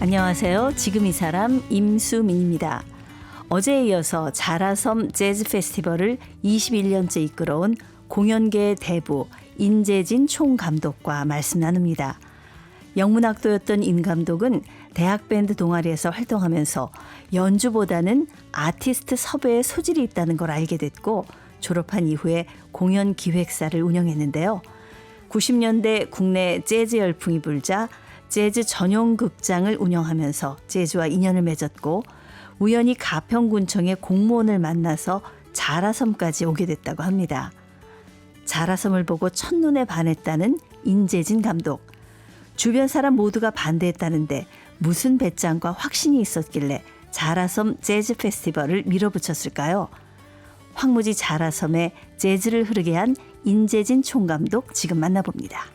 안녕하세요. 지금 이 사람 임수민입니다. 어제에 이어서 자라섬 재즈 페스티벌을 21년째 이끌어온 공연계의 대부 인재진 총감독과 말씀 나눕니다. 영문학도였던 임 감독은 대학 밴드 동아리에서 활동하면서 연주보다는 아티스트 섭외에 소질이 있다는 걸 알게 됐고 졸업한 이후에 공연 기획사를 운영했는데요. 90년대 국내 재즈 열풍이 불자 재즈 전용 극장을 운영하면서 재즈와 인연을 맺었고 우연히 가평군청의 공무원을 만나서 자라섬까지 오게 됐다고 합니다. 자라섬을 보고 첫눈에 반했다는 인재진 감독. 주변 사람 모두가 반대했다는데 무슨 배짱과 확신이 있었길래 자라섬 재즈 페스티벌을 밀어붙였을까요? 황무지 자라섬에 재즈를 흐르게 한 인재진 총감독 지금 만나봅니다.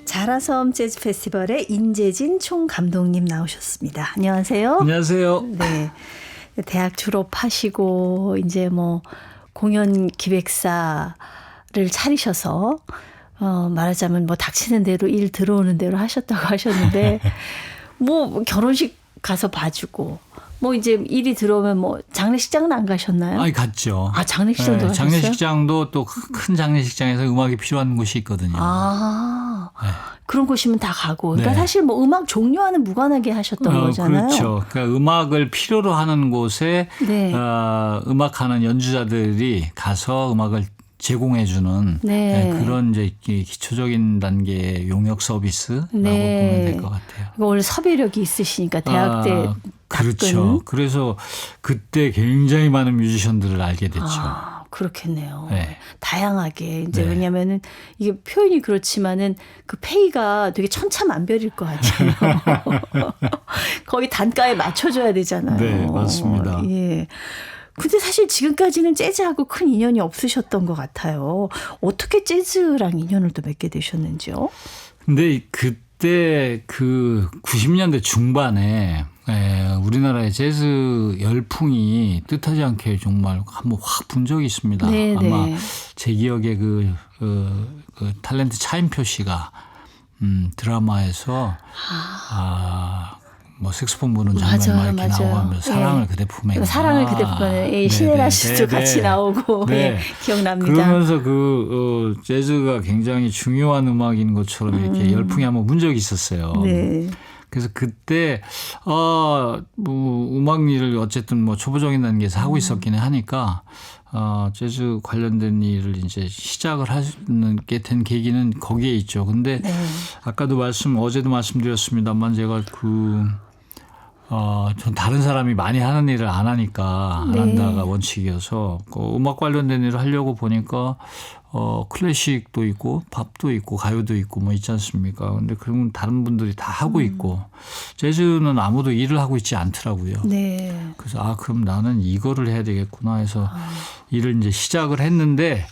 자라섬 재즈 페스티벌의 인재진 총감독님 나오셨습니다. 안녕하세요. 안녕하세요. 네, 대학 졸업하시고 이제 뭐 공연 기획사를 차리셔서 말하자면 뭐 닥치는 대로 일 들어오는 대로 하셨다고 하셨는데 뭐 결혼식 가서 봐주고 뭐 이제 일이 들어오면 뭐 장례식장은 안 가셨나요? 아니 갔죠. 아 장례식장도 가셨어요? 장례식장도 또 큰 장례식장에서 음악이 필요한 곳이 있거든요. 아 네. 그런 곳이면 다 가고. 그러니까 네. 사실 뭐 음악 종류와는 무관하게 하셨던 거잖아요. 그렇죠. 그러니까 음악을 필요로 하는 곳에 네. 음악하는 연주자들이 가서 음악을 제공해주는 네. 그런 이제 기초적인 단계의 용역 서비스라고 보면 될 것 같아요. 원래 섭외력이 있으시니까 대학 때 그렇죠. 그래서 그때 굉장히 많은 뮤지션들을 알게 됐죠. 아, 그렇겠네요. 네. 다양하게 이제 네. 왜냐하면은 이게 표현이 그렇지만은 그 페이가 되게 천차만별일 것 같아요. 거의 단가에 맞춰줘야 되잖아요. 네, 맞습니다. 예. 근데 사실 지금까지는 재즈하고 큰 인연이 없으셨던 것 같아요. 어떻게 재즈랑 인연을 또 맺게 되셨는지요? 근데 그때 그 90년대 중반에 우리나라의 재즈 열풍이 뜻하지 않게 정말 한번 확 분 적이 있습니다. 네, 아마 네. 제 기억에 그 탤런트 차인표 씨가 드라마에서 뭐 색소폰 부는 장면만 이렇게 나오고 하면서 사랑을 그대 품에 사랑을 그대 품에 신혜라 씨도 같이 나오고 네. 기억납니다. 그러면서 재즈가 굉장히 중요한 음악인 것처럼 이렇게 열풍이 한번 분 적이 있었어요. 네. 그래서 그때 뭐 음악 일을 어쨌든 뭐 초보적인 단계에서 하고 있었기는 하니까 재즈 관련된 일을 이제 시작을 하게 된 계기는 거기에 있죠. 근데 네. 아까도 어제도 말씀드렸습니다만 제가 전 다른 사람이 많이 하는 일을 안 하니까 안 네. 한다가 원칙이어서 음악 관련된 일을 하려고 보니까 클래식도 있고 팝도 있고 가요도 있고 뭐 있지 않습니까? 근데 그러면 다른 분들이 다 하고 있고 재즈는 아무도 일을 하고 있지 않더라고요. 네. 그래서 그럼 나는 이거를 해야 되겠구나 해서 일을 이제 시작을 했는데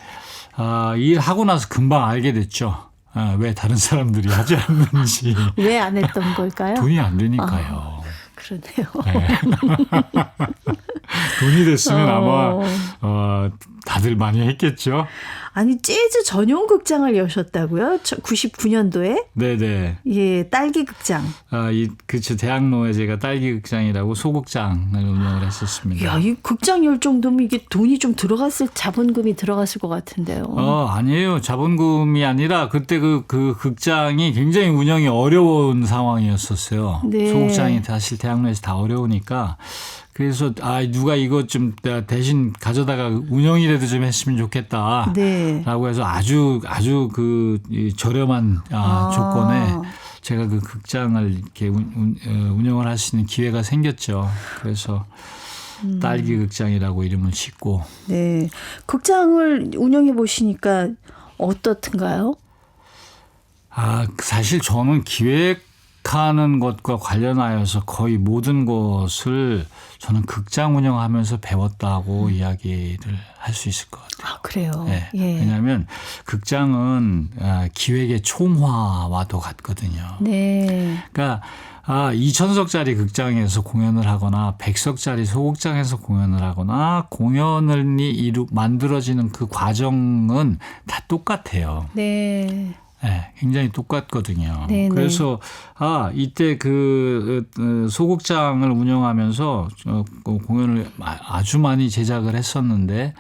일하고 나서 금방 알게 됐죠. 왜 다른 사람들이 하지 않는지. 왜 안 했던 걸까요? 돈이 안 되니까요. 그러네요. 네. 돈이 됐으면 아마 다들 많이 했겠죠. 아니 재즈 전용 극장을 여셨다고요? 99년도에? 네네. 예, 딸기 극장. 그렇죠. 대학로에 제가 딸기 극장이라고 소극장을 운영을 했었습니다. 야, 이 극장 열 정도면 이게 돈이 좀 자본금이 들어갔을 것 같은데요. 아니에요. 자본금이 아니라 그때 그 극장이 굉장히 운영이 어려운 상황이었었어요. 네. 소극장이 사실 대학로에서 다 어려우니까. 그래서 누가 이거 좀 대신 가져다가 운영이라도 좀 했으면 좋겠다. 네. 라고 해서 아주 저렴한 조건에 제가 그 극장을 이렇게 운영을 할 수 있는 기회가 생겼죠. 그래서 딸기 극장이라고 이름을 짓고. 네. 극장을 운영해 보시니까 어떻든가요? 사실 저는 기획하는 것과 관련하여서 거의 모든 것을 저는 극장 운영하면서 배웠다고 이야기를 할 수 있을 것 같아요. 그래요? 네. 예. 왜냐하면 극장은 기획의 총화와도 같거든요. 네. 그러니까 2,000석짜리 극장에서 공연을 하거나 100석짜리 소극장에서 공연을 하거나 공연을 만들어지는 그 과정은 다 똑같아요. 네. 네, 굉장히 똑같거든요. 네네. 그래서 이때 그 소극장을 운영하면서 공연을 아주 많이 제작을 했었는데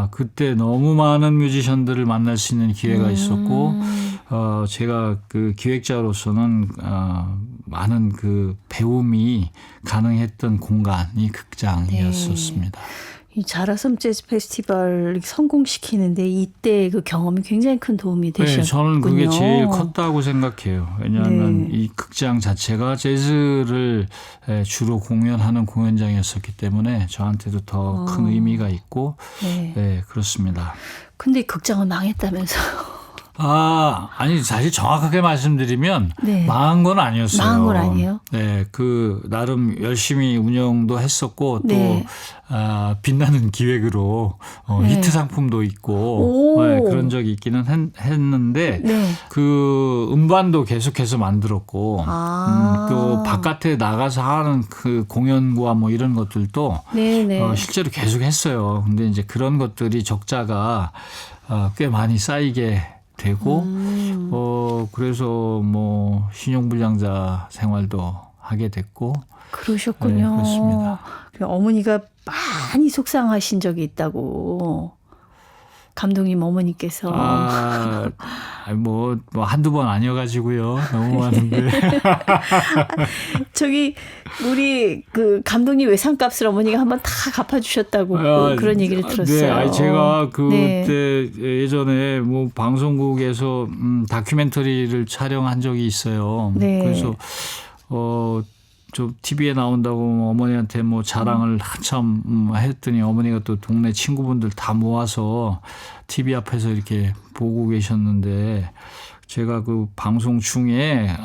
그때 너무 많은 뮤지션들을 만날 수 있는 기회가 있었고 제가 그 기획자로서는 많은 그 배움이 가능했던 공간이 극장이었었습니다. 이 자라섬 재즈 페스티벌 성공시키는데 이때 그 경험이 굉장히 큰 도움이 되셨군요. 네, 저는 그게 제일 컸다고 생각해요. 왜냐하면 이 극장 자체가 재즈를 주로 공연하는 공연장이었었기 때문에 저한테도 더 큰 의미가 있고 네, 그렇습니다. 근데 이 극장은 망했다면서요? 아니 사실 정확하게 말씀드리면 네. 망한 건 아니었어요. 망한 건 아니에요? 네, 그 나름 열심히 운영도 했었고 네. 또 빛나는 기획으로 히트 상품도 있고 그런 적이 있기는 했는데 네. 그 음반도 계속해서 만들었고 또 바깥에 나가서 하는 그 공연과 뭐 이런 것들도 실제로 계속 했어요. 근데 이제 그런 것들이 적자가 꽤 많이 쌓이게 되고 그래서 뭐 신용불량자 생활도 하게 됐고 그러셨군요. 네, 그렇습니다. 어머니가 많이 속상하신 적이 있다고 감독님 어머니께서 뭐 한두 번 아니어가지고요. 너무 많은데. 저기 우리 그 감독님 외상값을 어머니가 한번 다 갚아주셨다고 그런 얘기를 들었어요. 네, 제가 그때 예전에 뭐 방송국에서 다큐멘터리를 촬영한 적이 있어요. 네. 그래서 좀 TV에 나온다고 어머니한테 뭐 자랑을 한참 했더니 어머니가 또 동네 친구분들 다 모아서 TV 앞에서 이렇게 보고 계셨는데 제가 그 방송 중에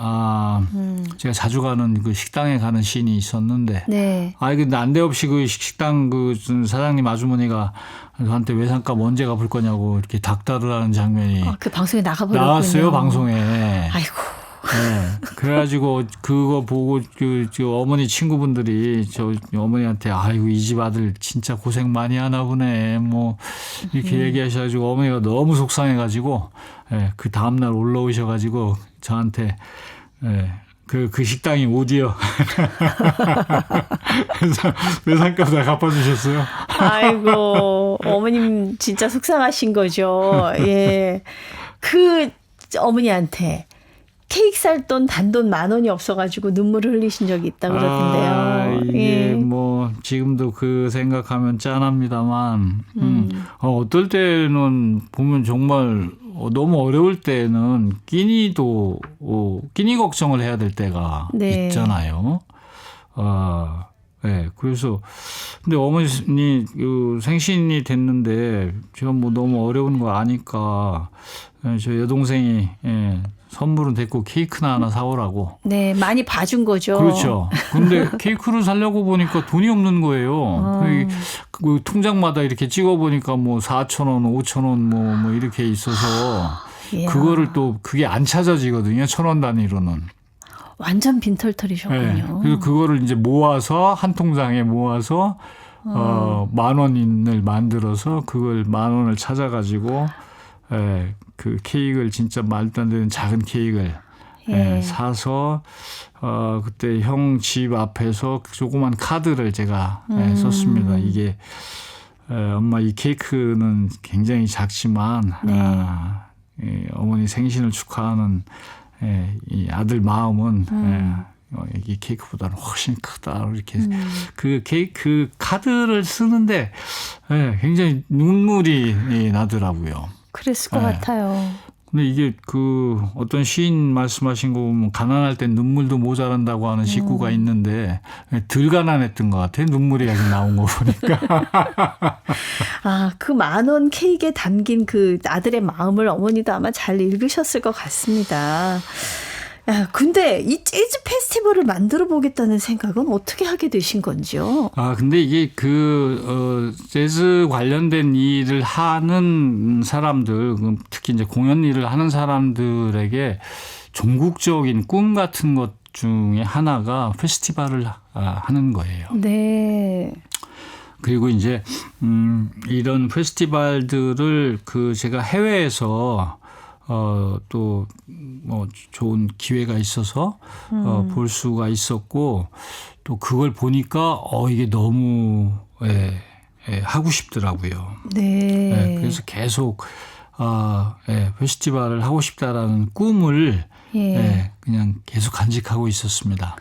제가 자주 가는 그 식당에 가는 씬이 있었는데 근데 난데없이 그 식당 그 사장님 아주머니가 저한테 외상값 언제 갚을 거냐고 이렇게 닥달을 하는 장면이 그 방송에 나가버렸군요. 나왔어요, 방송에. 아이고. 네. 그래가지고 그거 보고 그 어머니 친구분들이 저 어머니한테 아이고 이 집 아들 진짜 고생 많이 하나 보네 뭐 이렇게 얘기하셔가지고 어머니가 너무 속상해가지고 그 다음날 올라오셔가지고 저한테 그 식당이 어디요? 그래서 외상값 다 갚아주셨어요. 아이고 어머님 진짜 속상하신 거죠. 예. 그 어머니한테 케이크 살 돈 단돈 10,000원이 없어가지고 눈물을 흘리신 적이 있다 그러던데요. 이게 뭐 지금도 그 생각하면 짠합니다만 어떨 때는 보면 정말 너무 어려울 때는 끼니 걱정을 해야 될 때가 있잖아요. 그래서 근데 어머니 그 생신이 됐는데 제가 뭐 너무 어려운 거 아니까 저 여동생이 선물은 됐고 케이크나 하나 사오라고. 네, 많이 봐준 거죠. 그렇죠. 근데 케이크를 사려고 보니까 돈이 없는 거예요. 그 통장마다 이렇게 찍어보니까 뭐 4,000원, 5,000원 뭐 이렇게 있어서 그거를 또 그게 안 찾아지거든요. 1,000원 단위로는. 완전 빈털털이셨군요. 그래서 그거를 이제 모아서 한 통장에 모아서 10,000원을 만들어서 그걸 10,000원을 찾아가지고 그 케이크를 진짜 말도 안 되는 작은 케이크를 사서 그때 형 집 앞에서 조그만 카드를 제가 썼습니다. 이게 엄마 이 케이크는 굉장히 작지만 어머니 생신을 축하하는 이 아들 마음은 이 케이크보다는 훨씬 크다 이렇게 그 케이크 카드를 쓰는데 굉장히 눈물이 나더라고요. 그랬을 것 같아요. 근데 이게 그 어떤 시인 말씀하신 거 보면 가난할 땐 눈물도 모자란다고 하는 식구가 있는데 덜 가난했던 것 같아요. 눈물이 여기 나온 거 보니까. 그 10,000원 케이크에 담긴 그 아들의 마음을 어머니도 아마 잘 읽으셨을 것 같습니다. 근데 이 재즈 페스티벌을 만들어 보겠다는 생각은 어떻게 하게 되신 건지요? 근데 이게 재즈 관련된 일을 하는 사람들, 특히 이제 공연 일을 하는 사람들에게 종국적인 꿈 같은 중에 하나가 페스티벌을 하는 거예요. 네. 그리고 이제 이런 페스티벌들을 제가 해외에서 또 뭐 좋은 기회가 있어서 볼 수가 있었고 또 그걸 보니까 이게 너무 하고 싶더라고요. 네. 그래서 계속 페스티벌을 하고 싶다라는 꿈을 그냥 계속 간직하고 있었습니다.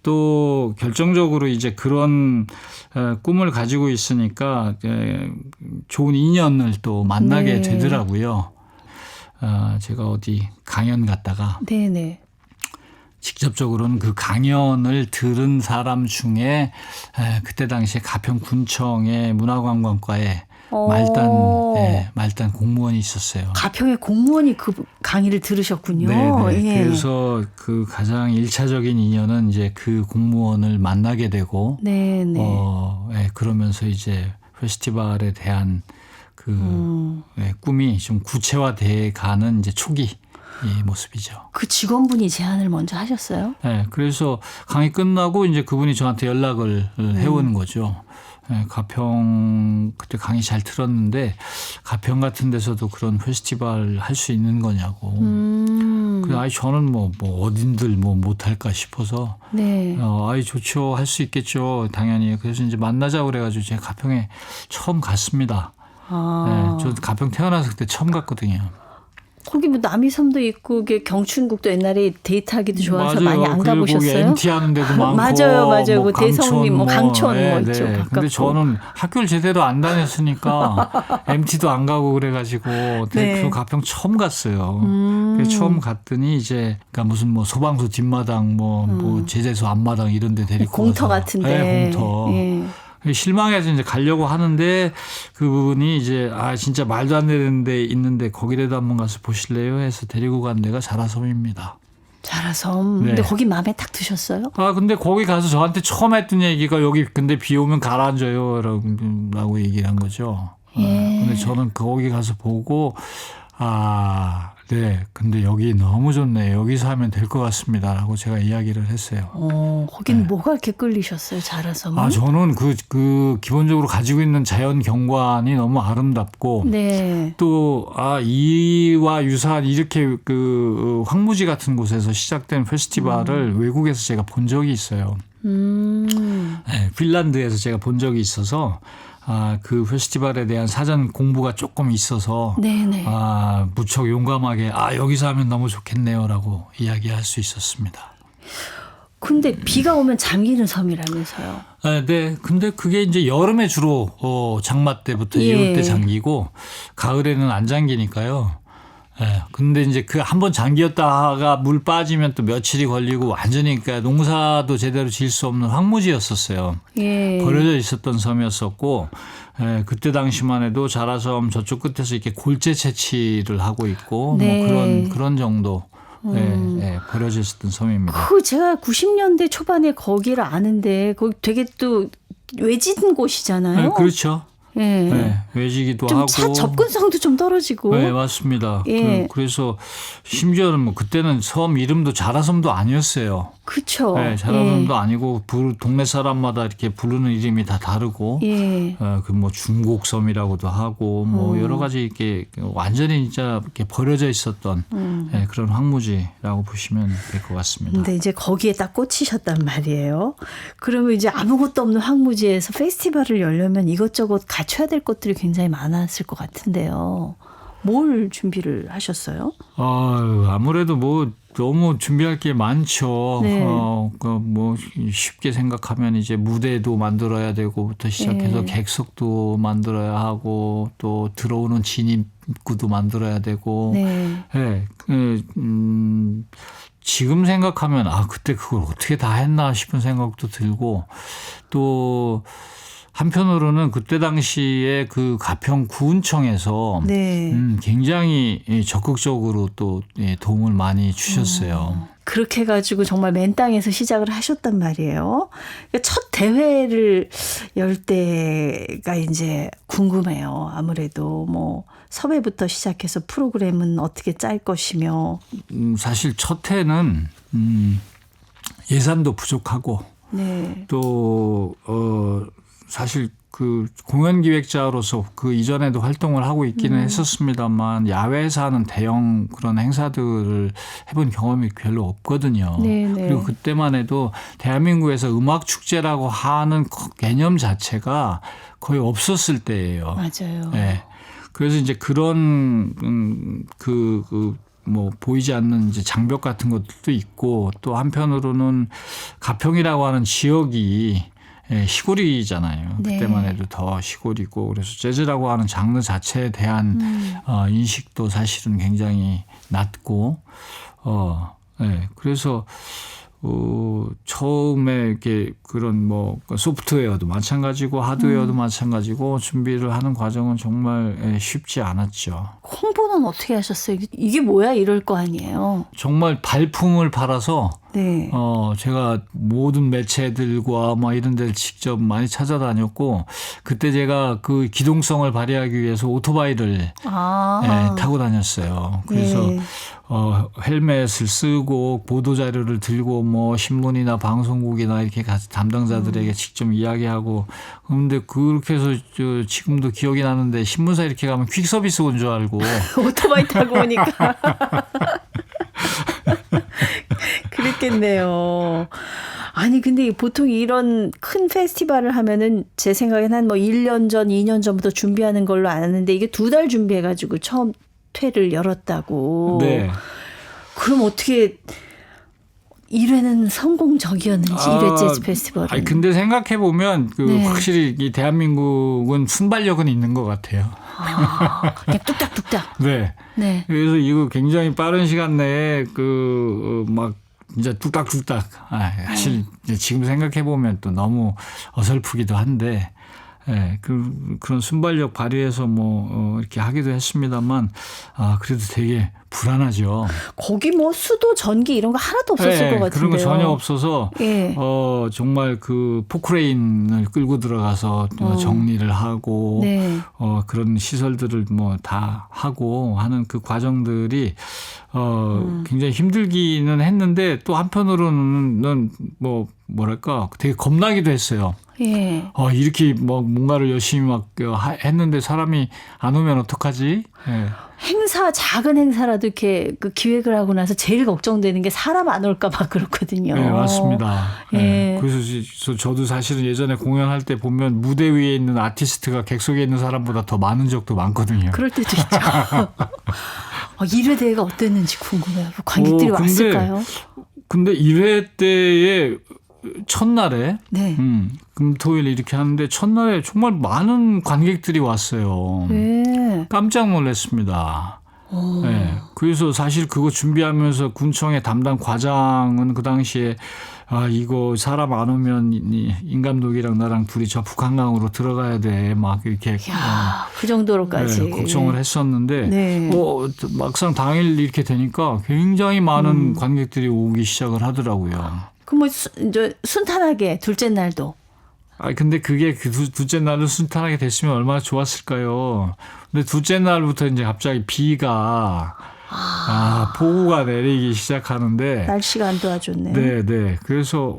또 결정적으로 이제 그런 꿈을 가지고 있으니까 좋은 인연을 또 만나게 되더라고요. 제가 어디 강연 갔다가 네네. 직접적으로는 그 강연을 들은 사람 중에 그때 당시에 가평군청의 문화관광과에 말단 공무원이 있었어요. 가평의 공무원이 그 강의를 들으셨군요. 네. 예. 그래서 그 가장 1차적인 인연은 이제 그 공무원을 만나게 되고, 그러면서 이제 페스티벌에 대한 꿈이 좀 구체화돼 가는 이제 초기 이 모습이죠. 그 직원분이 제안을 먼저 하셨어요? 네. 그래서 강의 끝나고 이제 그분이 저한테 연락을 해오는 거죠. 가평 그때 강의 잘 들었는데 가평 같은 데서도 그런 페스티벌 할 수 있는 거냐고. 그래서 저는 뭐 어딘들 못할까 싶어서 좋죠, 할 수 있겠죠, 당연히. 그래서 이제 만나자고 그래가지고 제가 가평에 처음 갔습니다. 저 가평 태어나서 그때 처음 갔거든요. 거기 뭐 남이섬도 있고 경춘국도 옛날에 데이트하기도 좋아서 많이 안 그리고 거기 가보셨어요? MT 하는 데도 많고. 맞아요. 뭐 대성리, 강촌 있죠. 근데 저는 학교를 제대로 안 다녔으니까 MT도 안 가고 그래가지고 그 가평 처음 갔어요. 그래서 처음 갔더니 이제 그러니까 무슨 소방서 뒷마당 뭐 제재소 앞마당 이런 데 데리고 공터 가서. 같은데. 공터. 실망해서 이제 가려고 하는데 그분이 이제 진짜 말도 안 되는 데 있는데 거기라도 한번 가서 보실래요? 해서 데리고 간 데가 자라섬입니다. 자라섬. 근데 거기 마음에 딱 드셨어요? 근데 거기 가서 저한테 처음 했던 얘기가 여기 근데 비 오면 가라앉아요 라고 얘기를 한 거죠. 근데 저는 거기 가서 보고 근데 여기 너무 좋네. 여기서 하면 될 것 같습니다. 라고 제가 이야기를 했어요. 거긴 뭐가 이렇게 끌리셨어요, 자라섬은? 저는 기본적으로 가지고 있는 자연 경관이 너무 아름답고, 또, 이와 유사한 이렇게 황무지 같은 곳에서 시작된 페스티벌을 외국에서 제가 본 적이 있어요. 핀란드에서 제가 본 적이 있어서, 그 페스티벌에 대한 사전 공부가 조금 있어서 무척 용감하게 여기서 하면 너무 좋겠네요라고 이야기할 수 있었습니다. 근데 비가 오면 잠기는 섬이라면서요? 네. 근데 그게 이제 여름에 주로 장마 때부터 2월 때 잠기고 가을에는 안 잠기니까요. 근데 이제 한번 잠겼다가 물 빠지면 또 며칠이 걸리고 완전히 그러니까 농사도 제대로 지을 수 없는 황무지였었어요. 버려져 있었던 섬이었었고, 그때 당시만 해도 자라섬 저쪽 끝에서 이렇게 골재 채취를 하고 있고, 그런 정도. 버려져 있었던 섬입니다. 제가 90년대 초반에 거기를 아는데 거기 되게 또 외진 곳이잖아요. 그렇죠. 외지기도 좀 하고. 차 접근성도 좀 떨어지고. 네, 맞습니다. 그래서 심지어는 그때는 섬 이름도 자라섬도 아니었어요. 그렇죠. 자라섬도 아니고 동네 사람마다 이렇게 부르는 이름이 다 다르고, 중곡섬이라고도 하고, 여러 가지 이렇게 완전히 진짜 이렇게 버려져 있었던 그런 황무지라고 보시면 될 것 같습니다. 근데 이제 거기에 딱 꽂히셨단 말이에요. 그러면 이제 아무것도 없는 황무지에서 페스티벌을 열려면 이것저것 갖춰야 될 것들이 굉장히 많았을 것 같은데요. 뭘 준비를 하셨어요? 아무래도 너무 준비할 게 많죠. 쉽게 생각하면 이제 무대도 만들어야 되고부터 시작해서 객석도 만들어야 하고 또 들어오는 진입구도 만들어야 되고. 지금 생각하면 그때 그걸 어떻게 다 했나 싶은 생각도 들고 또 한편으로는 그때 당시에 그 가평 구은청에서 굉장히 적극적으로 또 도움을 많이 주셨어요. 그렇게 해가지고 정말 맨 땅에서 시작을 하셨단 말이에요. 첫 대회를 열 때가 이제 궁금해요. 아무래도 섭외부터 시작해서 프로그램은 어떻게 짤 것이며. 사실 첫 해는 예산도 부족하고 네. 또 사실 그 공연 기획자로서 그 이전에도 활동을 하고 있기는 했었습니다만 야외에서 하는 대형 그런 행사들을 해본 경험이 별로 없거든요. 네네. 그리고 그때만 해도 대한민국에서 음악 축제라고 하는 개념 자체가 거의 없었을 때예요. 맞아요. 네. 그래서 이제 그런 뭐 보이지 않는 이제 장벽 같은 것도 있고 또 한편으로는 가평이라고 하는 지역이 시골이잖아요. 네. 그때만 해도 더 시골이고 그래서 재즈라고 하는 장르 자체에 대한 인식도 사실은 굉장히 낮고 네. 그래서 처음에 이렇게 그런 뭐 소프트웨어도 마찬가지고 하드웨어도 마찬가지고 준비를 하는 과정은 정말 쉽지 않았죠. 홍보는 어떻게 하셨어요? 이게 뭐야 이럴 거 아니에요. 정말 발품을 팔아서 네. 제가 모든 매체들과 막 이런 데를 직접 많이 찾아다녔고 그때 제가 그 기동성을 발휘하기 위해서 오토바이를 타고 다녔어요. 그래서 네. 헬멧을 쓰고 보도 자료를 들고 뭐 신문이나 방송국이나 이렇게 가서 담당자들에게 직접 이야기하고 그런데 그렇게 해서 지금도 기억이 나는데 신문사 이렇게 가면 퀵 서비스 온 줄 알고 오토바이 타고 오니까 그랬겠네요. 아니 근데 보통 이런 큰 페스티벌을 하면은 제 생각엔 한 뭐 1년 전, 2년 전부터 준비하는 걸로 아는데 이게 2달 준비해가지고 처음 퇴를 열었다고. 네. 그럼 어떻게 1회는 성공적이었는지 1회 재즈 페스티벌은. 아니 근데 생각해 보면 네. 확실히 이 대한민국은 순발력은 있는 것 같아요. 그냥 뚝딱뚝딱. 네. 네. 그래서 이거 굉장히 빠른 시간 내에 막 진짜 뚝딱뚝딱. 사실 지금 생각해 보면 또 너무 어설프기도 한데. 네, 그런 순발력 발휘해서 이렇게 하기도 했습니다만, 그래도 되게 불안하죠. 거기 뭐 수도, 전기 이런 거 하나도 없었을 네, 것 같은데요. 그런 거 전혀 없어서, 예. 정말 그 포크레인을 끌고 들어가서 정리를 하고, 네. 그런 시설들을 다 하고 하는 그 과정들이, 굉장히 힘들기는 했는데 또 한편으로는 뭐랄까 되게 겁나기도 했어요. 예. 이렇게 뭔가를 열심히 했는데 사람이 안 오면 어떡하지? 예. 작은 행사라도 이렇게 그 기획을 하고 나서 제일 걱정되는 게 사람 안 올까 봐 그렇거든요. 네, 맞습니다. 예. 그래서 저도 사실은 예전에 공연할 때 보면 무대 위에 있는 아티스트가 객석에 있는 사람보다 더 많은 적도 많거든요. 그럴 때도 있죠. 1회 대회가 어땠는지 궁금해요. 관객들이 왔을까요? 근데 1회 때에 첫날에 네. 금토일 이렇게 하는데 첫날에 정말 많은 관객들이 왔어요. 네. 깜짝 놀랐습니다. 네. 그래서 사실 그거 준비하면서 군청의 담당 과장은 그 당시에 이거 사람 안 오면 임 감독이랑 나랑 둘이 저 북한강으로 들어가야 돼. 막 이렇게 그 정도로까지 걱정을 했었는데 네. 막상 당일 이렇게 되니까 굉장히 많은 관객들이 오기 시작을 하더라고요. 그럼 이제 순탄하게 둘째 날도. 근데 그게 둘째 날로 순탄하게 됐으면 얼마나 좋았을까요? 근데 둘째 날부터 이제 갑자기 비가 폭우가 내리기 시작하는데 날씨가 안 도와줬네요. 네. 그래서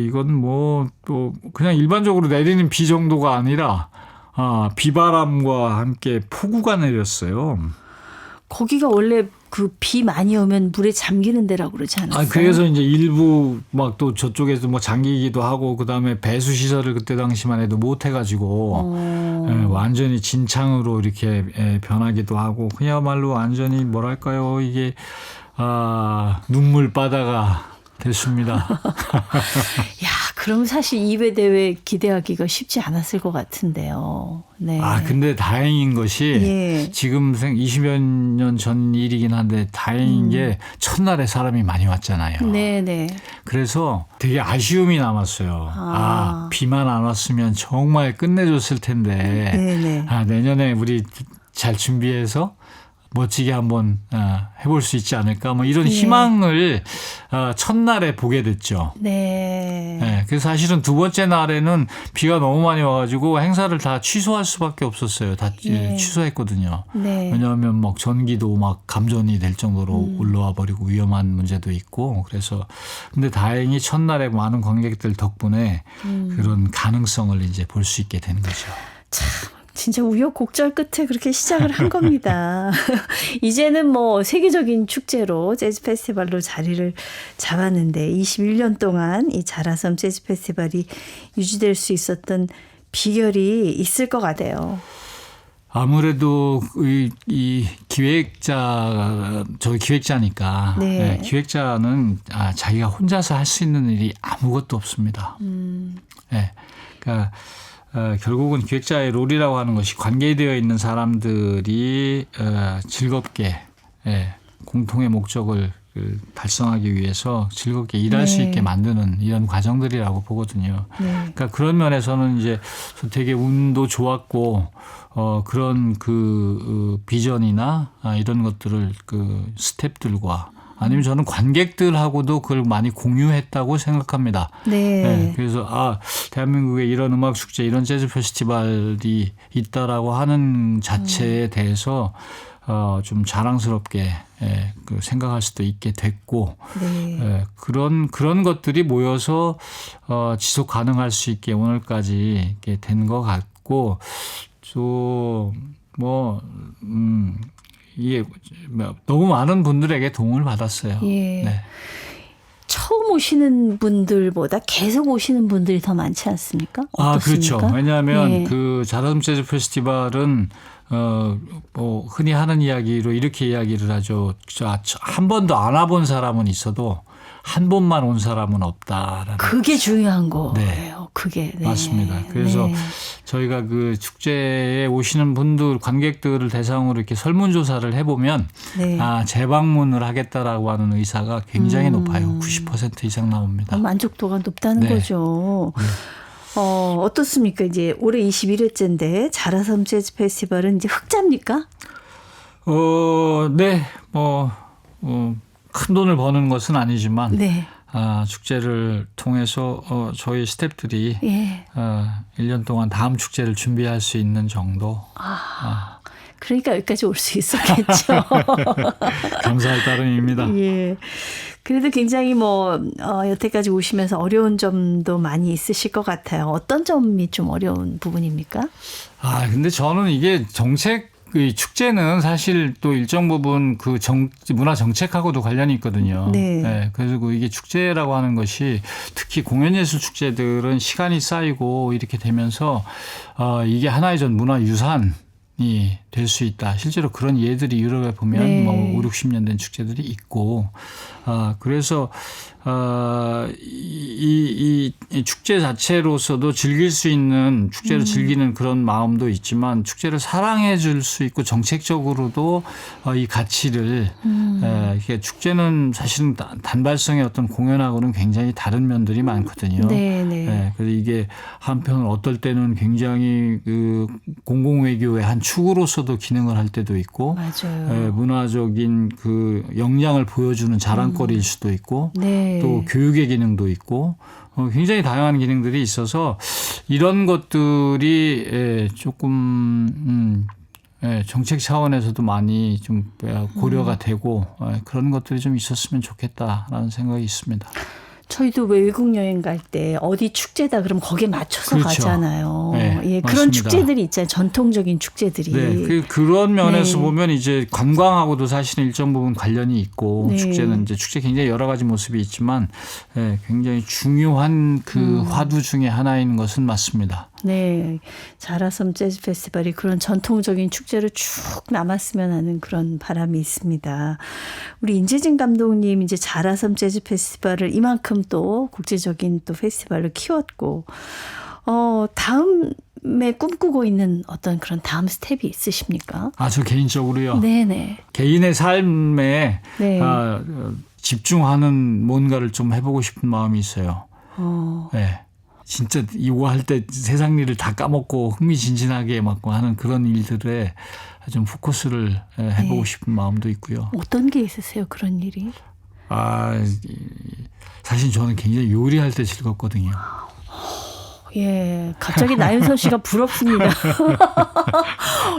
이건 또 그냥 일반적으로 내리는 비 정도가 아니라 비바람과 함께 폭우가 내렸어요. 거기가 원래 그 비 많이 오면 물에 잠기는 데라고 그러지 않았어요? 그래서 이제 일부 또 저쪽에서 잠기기도 하고 그다음에 배수 시설을 그때 당시만 해도 못 해가지고 완전히 진창으로 이렇게 변하기도 하고 그야말로 완전히 뭐랄까요 이게 눈물 바다가 됐습니다. 야, 그럼 사실 2회 대회 기대하기가 쉽지 않았을 것 같은데요. 네. 근데 다행인 것이 지금 20여 년 전 일이긴 한데 다행인 게 첫날에 사람이 많이 왔잖아요. 네네. 그래서 되게 아쉬움이 남았어요. 비만 안 왔으면 정말 끝내줬을 텐데. 네네. 내년에 우리 잘 준비해서 멋지게 한번 해볼 수 있지 않을까 뭐 이런 예. 희망을 첫날에 보게 됐죠. 네. 네, 그래서 사실은 두 번째 날에는 비가 너무 많이 와가지고 행사를 다 취소할 수밖에 없었어요. 다 예. 취소했거든요. 네. 왜냐하면 막 전기도 막 감전이 될 정도로 올라와 버리고 위험한 문제도 있고 그래서 근데 다행히 첫날에 많은 관객들 덕분에 그런 가능성을 이제 볼 수 있게 된 거죠. 참 진짜 우여곡절 끝에 그렇게 시작을 한 겁니다. 이제는 뭐 세계적인 축제로 재즈 페스티벌로 자리를 잡았는데 21년 동안 이 자라섬 재즈 페스티벌이 유지될 수 있었던 비결이 있을 것 같아요. 아무래도 이 저희 기획자니까 네. 네, 기획자는 자기가 혼자서 할 수 있는 일이 아무것도 없습니다. 네, 그러니까 결국은 기획자의 롤이라고 하는 것이 관계되어 있는 사람들이 즐겁게 공통의 목적을 달성하기 위해서 즐겁게 일할 수 있게 만드는 이런 과정들이라고 보거든요. 네. 그러니까 그런 면에서는 이제 되게 운도 좋았고 그런 그 비전이나 이런 것들을 그 스태프들과 아니면 저는 관객들하고도 그걸 많이 공유했다고 생각합니다. 네. 네, 그래서 대한민국에 이런 음악 축제, 이런 재즈 페스티벌이 있다라고 하는 자체에 대해서 좀 자랑스럽게 그 생각할 수도 있게 됐고 네. 그런 것들이 모여서 지속 가능할 수 있게 오늘까지 이렇게 된 것 같고 또 이게 너무 많은 분들에게 도움을 받았어요. 예. 네. 처음 오시는 분들보다 계속 오시는 분들이 더 많지 않습니까? 어떻습니까? 그렇죠. 왜냐하면 예. 그 자라섬 재즈 페스티벌은 뭐 흔히 하는 이야기로 이렇게 이야기를 하죠. 한 번도 안 와본 사람은 있어도 한 번만 온 사람은 없다라는. 그게 중요한 거예요. 네. 그게. 네. 맞습니다. 그래서 네. 저희가 그 축제에 오시는 분들, 관객들을 대상으로 이렇게 설문조사를 해보면 네. 재방문을 하겠다라고 하는 의사가 굉장히 높아요. 90% 이상 나옵니다. 만족도가 높다는 네. 거죠. 어떻습니까? 이제 올해 21회째인데 자라섬 재즈 페스티벌은 이제 흑자입니까? 네. 큰 돈을 버는 것은 아니지만 네. 축제를 통해서 저희 스태프들이 예. 1년 동안 다음 축제를 준비할 수 있는 정도. 그러니까 여기까지 올 수 있었겠죠. 감사할 따름입니다. 예. 그래도 굉장히 여태까지 오시면서 어려운 점도 많이 있으실 것 같아요. 어떤 점이 좀 어려운 부분입니까? 근데 저는 이게 이 축제는 사실 또 일정 부분 그 문화 정책하고도 관련이 있거든요. 네. 그래서 이게 축제라고 하는 것이 특히 공연예술 축제들은 시간이 쌓이고 이렇게 되면서 이게 하나의 문화 유산이 될 수 있다. 실제로 그런 예들이 유럽에 보면 네. 5, 60년 된 축제들이 있고 그래서 이 축제 자체로서도 즐길 수 있는 축제를 즐기는 그런 마음도 있지만 축제를 사랑해 줄 수 있고 정책적으로도 이 가치를 이게 축제는 사실은 단발성의 어떤 공연하고는 굉장히 다른 면들이 많거든요. 네. 그래서 이게 한편 어떨 때는 굉장히 그 공공외교의 한 축으로서도 기능을 할 때도 있고 맞아요. 문화적인 그 역량을 보여주는 자랑거리일 수도 있고 네. 또 교육의 기능도 있고 굉장히 다양한 기능들이 있어서 이런 것들이 조금 정책 차원에서도 많이 좀 고려가 되고 그런 것들이 좀 있었으면 좋겠다라는 생각이 있습니다. 저희도 외국 여행 갈 때 어디 축제다 그러면 거기에 맞춰서 그렇죠. 가잖아요. 네, 예, 그런 맞습니다. 축제들이 있잖아요. 전통적인 축제들이. 네, 그런 면에서 네. 보면 이제 관광하고도 사실 일정 부분 관련이 있고 네. 축제는 이제 축제 굉장히 여러 가지 모습이 있지만 굉장히 중요한 그 화두 중에 하나인 것은 맞습니다. 네, 자라섬 재즈 페스티벌이 그런 전통적인 축제로 쭉 남았으면 하는 그런 바람이 있습니다. 우리 인재진 감독님 이제 자라섬 재즈 페스티벌을 이만큼 또 국제적인 또 페스티벌로 키웠고 다음에 꿈꾸고 있는 어떤 그런 다음 스텝이 있으십니까? 저 개인적으로요. 네네. 개인의 삶에 네. 집중하는 뭔가를 좀 해보고 싶은 마음이 있어요. 어, 네. 진짜 이거 할 때 세상 일을 다 까먹고 흥미진진하게 막 하는 그런 일들에 좀 포커스를 해보고 싶은 마음도 있고요. 어떤 게 있으세요? 그런 일이? 사실 저는 굉장히 요리할 때 즐겁거든요. 예, 갑자기 나윤선 씨가 부럽습니다.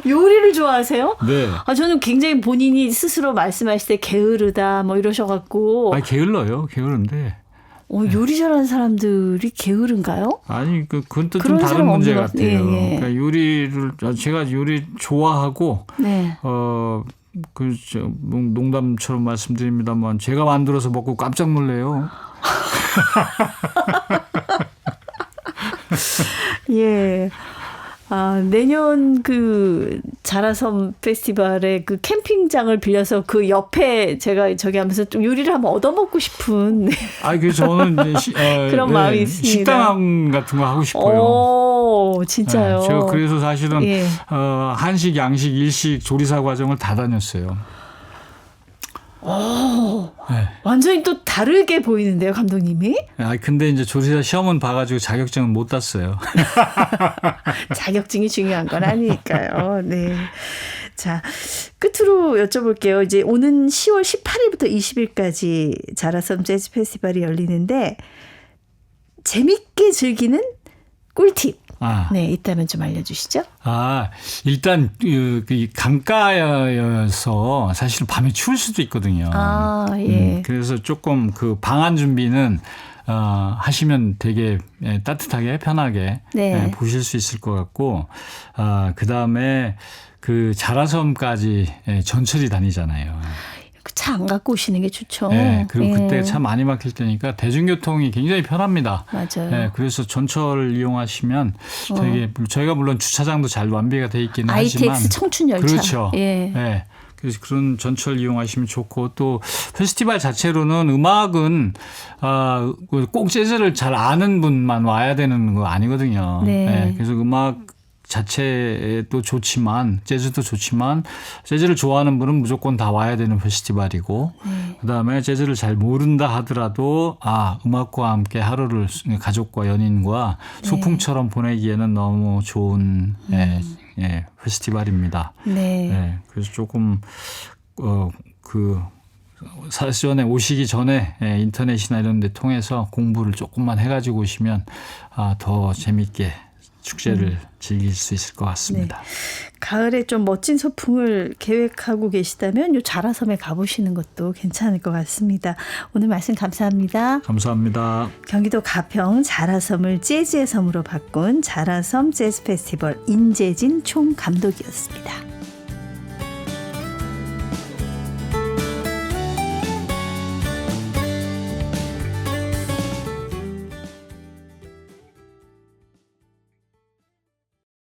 요리를 좋아하세요? 네. 저는 굉장히 본인이 스스로 말씀하실 때 게으르다 뭐 이러셔갖고. 게을른데. 요리 잘하는 사람들이 게으른가요? 아니, 그건 또 좀 그런 다른 사람 문제 없는 것 같아요. 같아요. 예, 예. 그러니까 제가 요리 좋아하고, 네. 농담처럼 말씀드립니다만, 제가 만들어서 먹고 깜짝 놀래요. 예. 내년 그 자라섬 페스티벌의 그 캠핑장을 빌려서 그 옆에 제가 저기 하면서 좀 요리를 한번 얻어먹고 싶은. 저는 이제 그런 마음이 있습니다. 식당 같은 거 하고 싶어요. 오, 진짜요? 제가 그래서 사실은 예. 한식, 양식, 일식 조리사 과정을 다 다녔어요. 네. 완전히 또 다르게 보이는데요, 감독님이? 근데 이제 조리사 시험은 봐가지고 자격증은 못 땄어요. 자격증이 중요한 건 아니니까요. 네. 자, 끝으로 여쭤볼게요. 이제 오는 10월 18일부터 20일까지 자라섬 재즈 페스티벌이 열리는데 재밌게 즐기는 꿀팁. 네, 있다면 좀 알려주시죠. 일단 강가여서 사실 밤에 추울 수도 있거든요. 예. 그래서 조금 그 방안 준비는 하시면 되게 따뜻하게 편하게 네. 보실 수 있을 것 같고, 그 다음에 그 자라섬까지 전철이 다니잖아요. 차 안 갖고 오시는 게 좋죠. 네, 그리고 예. 그때 차 많이 막힐 때니까 대중교통이 굉장히 편합니다. 맞아요. 네, 그래서 전철 이용하시면 되게 저희가 물론 주차장도 잘 완비가 돼 있기는 하지만 ITX 청춘 열차. 그렇죠. 예. 네. 그래서 그런 전철 이용하시면 좋고 또 페스티벌 자체로는 음악은 꼭 재즈를 잘 아는 분만 와야 되는 거 아니거든요. 네. 네, 그래서 음악 자체도 좋지만 재즈도 좋지만 재즈를 좋아하는 분은 무조건 다 와야 되는 페스티벌이고 그다음에 재즈를 잘 모른다 하더라도 음악과 함께 하루를 가족과 연인과 소풍처럼 보내기에는 너무 좋은 페스티벌입니다. 네. 그래서 조금 사전에 오시기 전에 인터넷이나 이런 데 통해서 공부를 조금만 해가지고 오시면 더 재밌게 축제를 즐길 수 있을 것 같습니다. 네. 가을에 좀 멋진 소풍을 계획하고 계시다면 요 자라섬에 가보시는 것도 괜찮을 것 같습니다. 오늘 말씀 감사합니다. 감사합니다. 경기도 가평 자라섬을 재즈의 섬으로 바꾼 자라섬 재즈 페스티벌 인재진 총감독이었습니다.